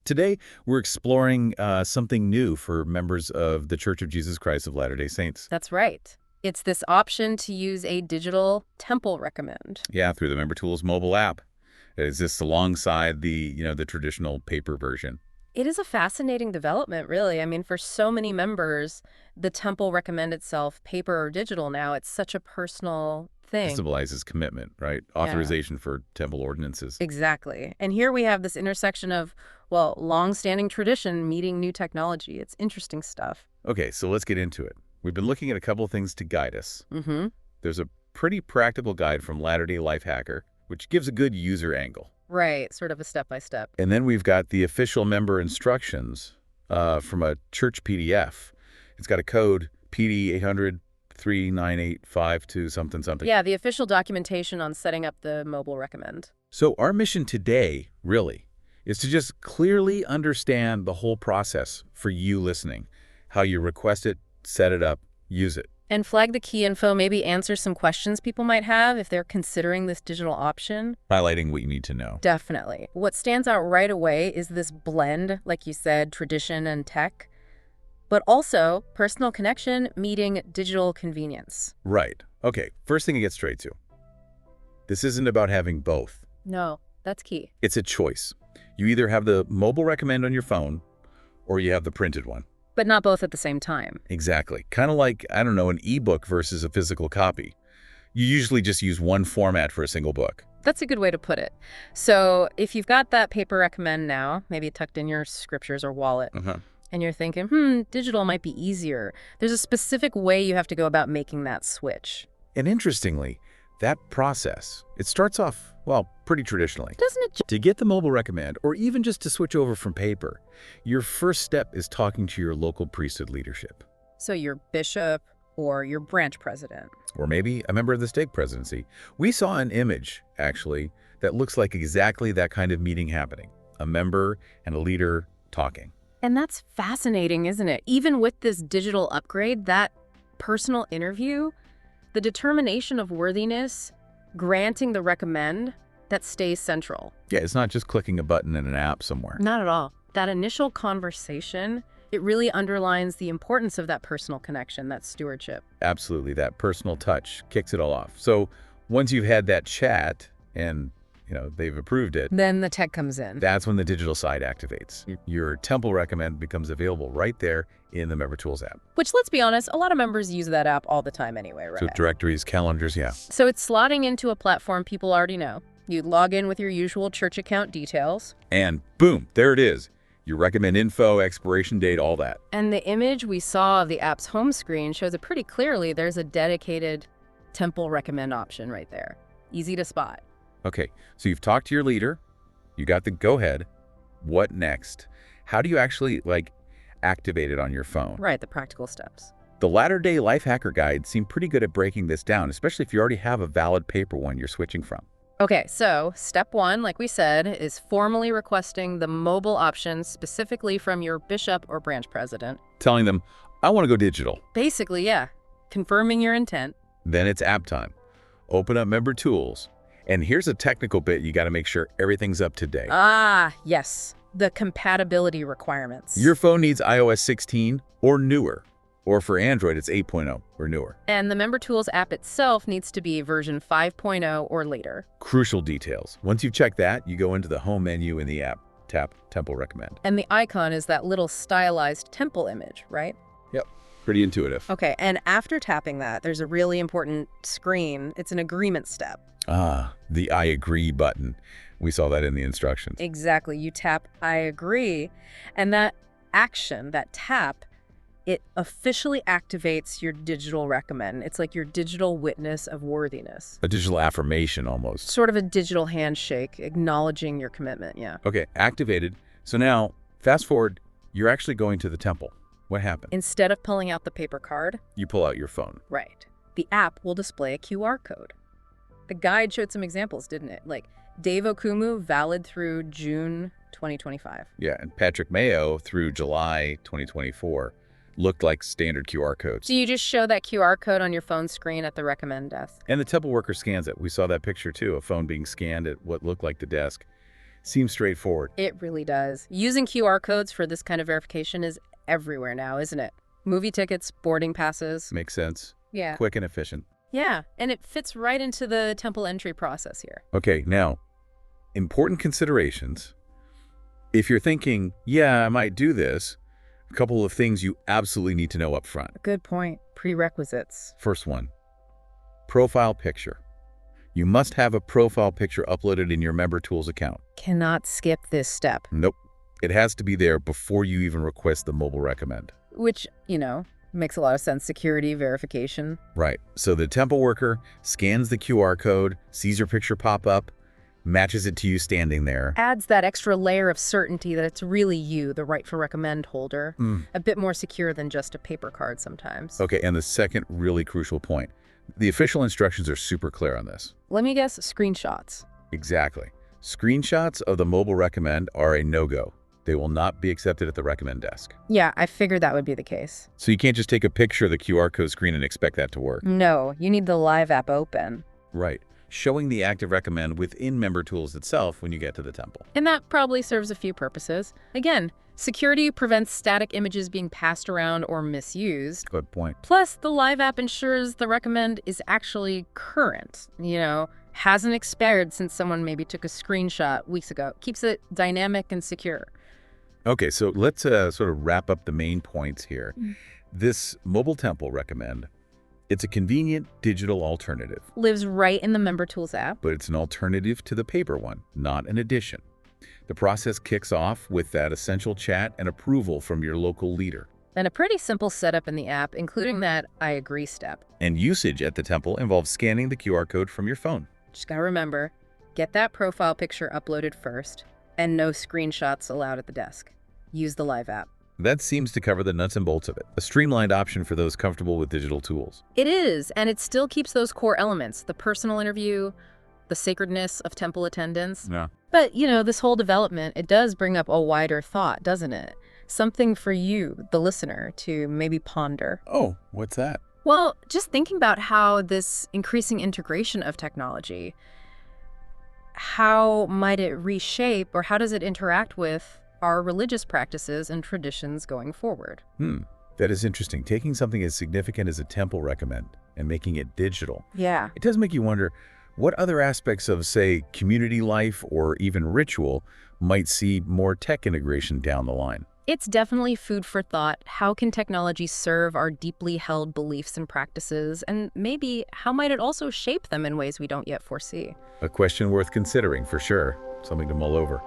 Today, we're exploring something new for members of the Church of Jesus Christ of Latter-day Saints. That's right. It's this option to use a digital temple recommend. Yeah, through the Member Tools mobile app. It exists alongside the traditional paper version. It is a fascinating development, really. I mean, for so many members, the temple recommend itself, paper or digital now, it's such a personal It thing. symbolizes commitment, right? Authorization for temple ordinances. Exactly. And here we have this intersection of, well, long-standing tradition meeting new technology. It's interesting stuff. Okay, so let's get into it. We've been looking at a couple of things to guide us. Mm-hmm. There's a pretty practical guide from Latter-day Life Hacker, which gives a good user angle. Right, sort of a step-by-step. And then we've got the official member instructions from a church PDF. It's got a code PD 800-39852 something something. Yeah, the official documentation on setting up the mobile recommend. So our mission today, really, is to just clearly understand the whole process for you listening, how you request it, set it up, use it. And flag the key info, maybe answer some questions people might have if they're considering this digital option. Highlighting what you need to know. Definitely. What stands out right away is this blend, like you said, tradition and tech, but also personal connection meeting digital convenience. Right. Okay, first thing to get straight to. This isn't about having both. No, that's key. It's a choice. You either have the mobile recommend on your phone or you have the printed one. But not both at the same time. Exactly. Kind of like, I don't know, an ebook versus a physical copy. You usually just use one format for a single book. That's a good way to put it. So if you've got that paper recommend now, maybe tucked in your scriptures or wallet, and you're thinking, digital might be easier, there's a specific way you have to go about making that switch. And interestingly, that process, it starts off, well, pretty traditionally. Doesn't it? To get the mobile recommend, or even just to switch over from paper, your first step is talking to your local priesthood leadership. So your bishop or your branch president. Or maybe a member of the stake presidency. We saw an image, actually, that looks like exactly that kind of meeting happening. A member and a leader talking. And that's fascinating, isn't it? Even with this digital upgrade, that personal interview, the determination of worthiness, granting the recommend, that stays central. Yeah, it's not just clicking a button in an app somewhere. Not at all. That initial conversation, it really underlines the importance of that personal connection, that stewardship. Absolutely, that personal touch kicks it all off. So once you've had that chat and they've approved it, then the tech comes in. That's when the digital side activates. Your temple recommend becomes available right there in the Member Tools app. Which, let's be honest, a lot of members use that app all the time anyway, right? So directories, calendars, yeah. So it's slotting into a platform people already know. You log in with your usual church account details. And boom, there it is. Your recommend info, expiration date, all that. And the image we saw of the app's home screen shows it pretty clearly. There's a dedicated temple recommend option right there. Easy to spot. Okay, so you've talked to your leader, you got the go-ahead. What next? How do you actually, activate it on your phone? Right, the practical steps. The Latter-day Life Hacker Guide seemed pretty good at breaking this down, especially if you already have a valid paper one you're switching from. Okay, so step one, like we said, is formally requesting the mobile option specifically from your bishop or branch president. Telling them, I want to go digital. Basically, yeah. Confirming your intent. Then it's app time. Open up Member Tools. And here's a technical bit you got to make sure everything's up to date. Ah, yes. The compatibility requirements. Your phone needs iOS 16 or newer. Or for Android, it's 8.0 or newer. And the Member Tools app itself needs to be version 5.0 or later. Crucial details. Once you've checked that, you go into the home menu in the app, tap Temple Recommend. And the icon is that little stylized temple image, right? Yep. Pretty intuitive. Okay, and after tapping that, there's a really important screen. It's an agreement step. Ah, the I agree button. We saw that in the instructions. Exactly. You tap I agree, and that action, that tap, it officially activates your digital recommend. It's like your digital witness of worthiness. A digital affirmation almost. Sort of a digital handshake, acknowledging your commitment, yeah. Okay, activated. So now, fast forward, you're actually going to the temple. What happened? Instead of pulling out the paper card, you pull out your phone. Right. The app will display a QR code. The guide showed some examples, didn't it? Like Dave Okumu, valid through June 2025. Yeah, and Patrick Mayo through July 2024 looked like standard QR codes. So you just show that QR code on your phone screen at the recommend desk. And the temple worker scans it. We saw that picture too, a phone being scanned at what looked like the desk. Seems straightforward. It really does. Using QR codes for this kind of verification is everywhere now, isn't it? Movie tickets, boarding passes. Makes sense. Yeah. Quick and efficient. Yeah, and it fits right into the temple entry process here. Okay, now, important considerations. If you're thinking, yeah, I might do this, a couple of things you absolutely need to know up front. Good point. Prerequisites. First one, profile picture. You must have a profile picture uploaded in your Member Tools account. Cannot skip this step. Nope. It has to be there before you even request the mobile recommend. Which, makes a lot of sense. Security, verification. Right. So the temple worker scans the QR code, sees your picture pop up, matches it to you standing there. Adds that extra layer of certainty that it's really you, the right for recommend holder. A bit more secure than just a paper card sometimes. Okay, and the second really crucial point. The official instructions are super clear on this. Let me guess, screenshots. Exactly. Screenshots of the mobile recommend are a no-go. They will not be accepted at the recommend desk. Yeah, I figured that would be the case. So you can't just take a picture of the QR code screen and expect that to work. No, you need the live app open. Right. Showing the active recommend within Member Tools itself when you get to the temple. And that probably serves a few purposes. Again, security prevents static images being passed around or misused. Good point. Plus, the live app ensures the recommend is actually current, hasn't expired since someone maybe took a screenshot weeks ago. Keeps it dynamic and secure. Okay, so let's sort of wrap up the main points here. This mobile temple recommend, it's a convenient digital alternative. Lives right in the Member Tools app. But it's an alternative to the paper one, not an addition. The process kicks off with that essential chat and approval from your local leader. And a pretty simple setup in the app, including that I agree step. And usage at the temple involves scanning the QR code from your phone. Just gotta remember, get that profile picture uploaded first, and no screenshots allowed at the desk. Use the live app. That seems to cover the nuts and bolts of it. A streamlined option for those comfortable with digital tools. It is, and it still keeps those core elements, the personal interview, the sacredness of temple attendance. Yeah. But, this whole development, it does bring up a wider thought, doesn't it? Something for you, the listener, to maybe ponder. Oh, what's that? Well, just thinking about how this increasing integration of technology, how might it reshape or how does it interact with our religious practices and traditions going forward? That is interesting. Taking something as significant as a temple recommend and making it digital. Yeah. It does make you wonder what other aspects of, say, community life or even ritual might see more tech integration down the line. It's definitely food for thought. How can technology serve our deeply held beliefs and practices? And maybe how might it also shape them in ways we don't yet foresee? A question worth considering, for sure. Something to mull over.